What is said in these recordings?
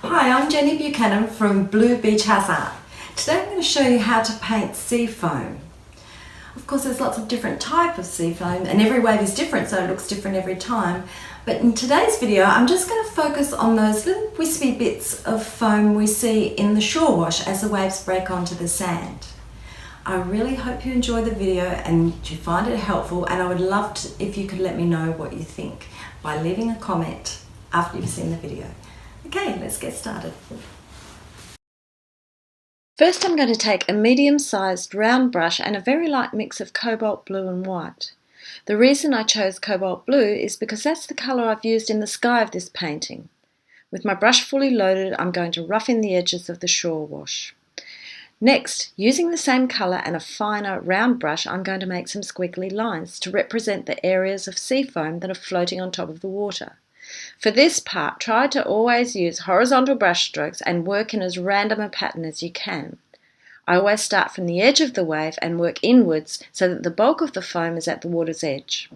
Hi, I'm Jenny Buchanan from Blue Beach House Art. Today I'm going to show you how to paint seafoam. Of course, there's lots of different types of seafoam and every wave is different, so it looks different every time. But in today's video, I'm just going to focus on those little wispy bits of foam we see in the shore wash as the waves break onto the sand. I really hope you enjoy the video and you find it helpful, and I would love if you could let me know what you think by leaving a comment after you've seen the video. Okay, let's get started. First, I'm going to take a medium-sized round brush and a very light mix of cobalt blue and white. The reason I chose cobalt blue is because that's the colour I've used in the sky of this painting. With my brush fully loaded, I'm going to rough in the edges of the shore wash. Next, using the same colour and a finer round brush, I'm going to make some squiggly lines to represent the areas of seafoam that are floating on top of the water. For this part, try to always use horizontal brush strokes and work in as random a pattern as you can. I always start from the edge of the wave and work inwards so that the bulk of the foam is at the water's edge.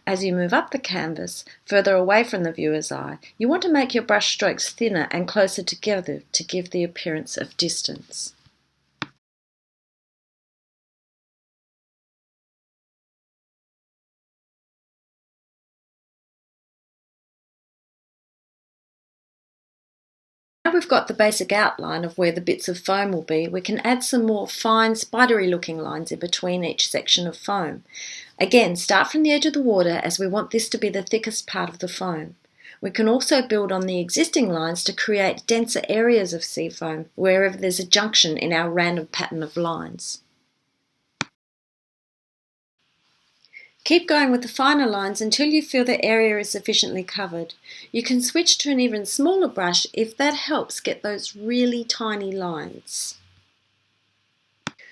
As you move up the canvas, further away from the viewer's eye, you want to make your brush strokes thinner and closer together to give the appearance of distance. Now we've got the basic outline of where the bits of foam will be, we can add some more fine spidery looking lines in between each section of foam. Again, start from the edge of the water as we want this to be the thickest part of the foam. We can also build on the existing lines to create denser areas of seafoam wherever there's a junction in our random pattern of lines. Keep going with the finer lines until you feel the area is sufficiently covered. You can switch to an even smaller brush if that helps get those really tiny lines.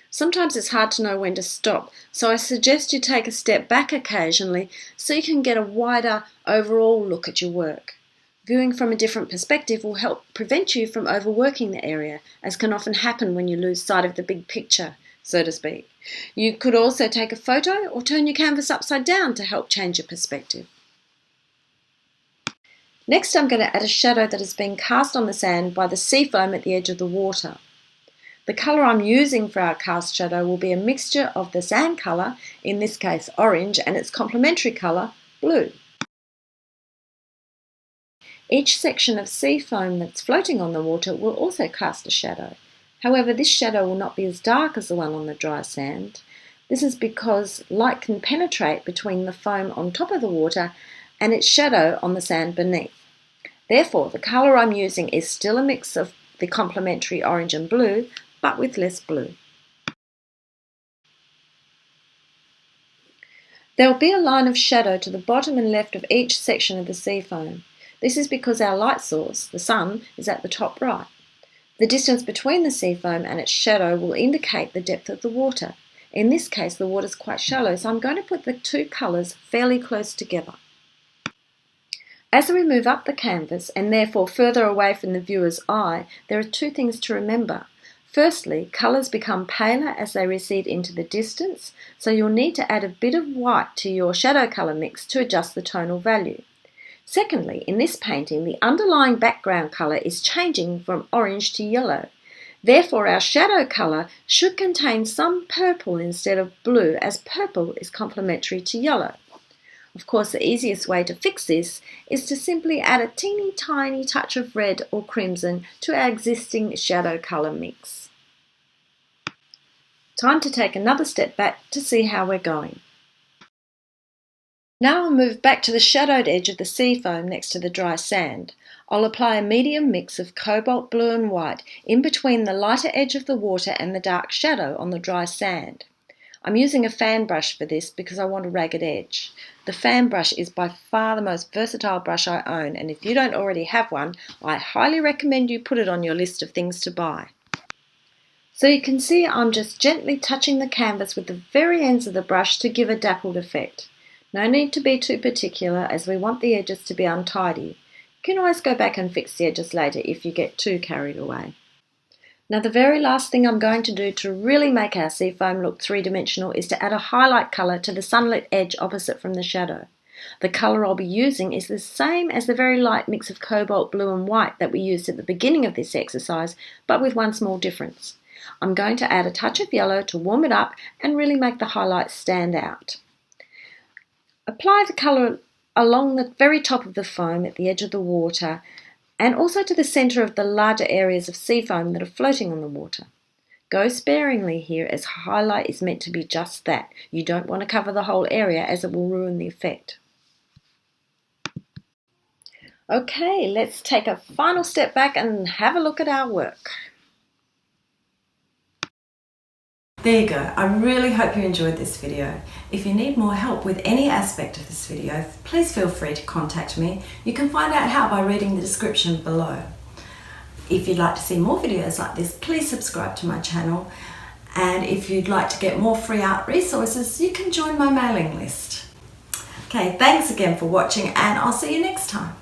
Sometimes it's hard to know when to stop, so I suggest you take a step back occasionally so you can get a wider overall look at your work. Viewing from a different perspective will help prevent you from overworking the area, as can often happen when you lose sight of the big picture, so to speak. You could also take a photo or turn your canvas upside down to help change your perspective. Next, I'm going to add a shadow that has been cast on the sand by the seafoam at the edge of the water. The colour I'm using for our cast shadow will be a mixture of the sand colour, in this case orange, and its complementary colour, blue. Each section of seafoam that's floating on the water will also cast a shadow. However, this shadow will not be as dark as the one on the dry sand. This is because light can penetrate between the foam on top of the water and its shadow on the sand beneath. Therefore, the colour I'm using is still a mix of the complementary orange and blue, but with less blue. There will be a line of shadow to the bottom and left of each section of the seafoam. This is because our light source, the sun, is at the top right. The distance between the seafoam and its shadow will indicate the depth of the water. In this case, the water is quite shallow, so I'm going to put the two colours fairly close together. As we move up the canvas, and therefore further away from the viewer's eye, there are two things to remember. Firstly, colours become paler as they recede into the distance, so you'll need to add a bit of white to your shadow colour mix to adjust the tonal value. Secondly, in this painting, the underlying background colour is changing from orange to yellow. Therefore, our shadow colour should contain some purple instead of blue, as purple is complementary to yellow. Of course, the easiest way to fix this is to simply add a teeny tiny touch of red or crimson to our existing shadow colour mix. Time to take another step back to see how we're going. Now I'll move back to the shadowed edge of the seafoam next to the dry sand. I'll apply a medium mix of cobalt blue and white in between the lighter edge of the water and the dark shadow on the dry sand. I'm using a fan brush for this because I want a ragged edge. The fan brush is by far the most versatile brush I own, and if you don't already have one, I highly recommend you put it on your list of things to buy. So you can see I'm just gently touching the canvas with the very ends of the brush to give a dappled effect. No need to be too particular, as we want the edges to be untidy. You can always go back and fix the edges later if you get too carried away. Now the very last thing I'm going to do to really make our seafoam look three-dimensional is to add a highlight colour to the sunlit edge opposite from the shadow. The colour I'll be using is the same as the very light mix of cobalt blue and white that we used at the beginning of this exercise, but with one small difference. I'm going to add a touch of yellow to warm it up and really make the highlights stand out. Apply the colour along the very top of the foam at the edge of the water and also to the centre of the larger areas of seafoam that are floating on the water. Go sparingly here as highlight is meant to be just that. You don't want to cover the whole area as it will ruin the effect. Okay, let's take a final step back and have a look at our work. There you go. I really hope you enjoyed this video. If you need more help with any aspect of this video, please feel free to contact me. You can find out how by reading the description below. If you'd like to see more videos like this, please subscribe to my channel. And if you'd like to get more free art resources, you can join my mailing list. Okay, thanks again for watching, and I'll see you next time.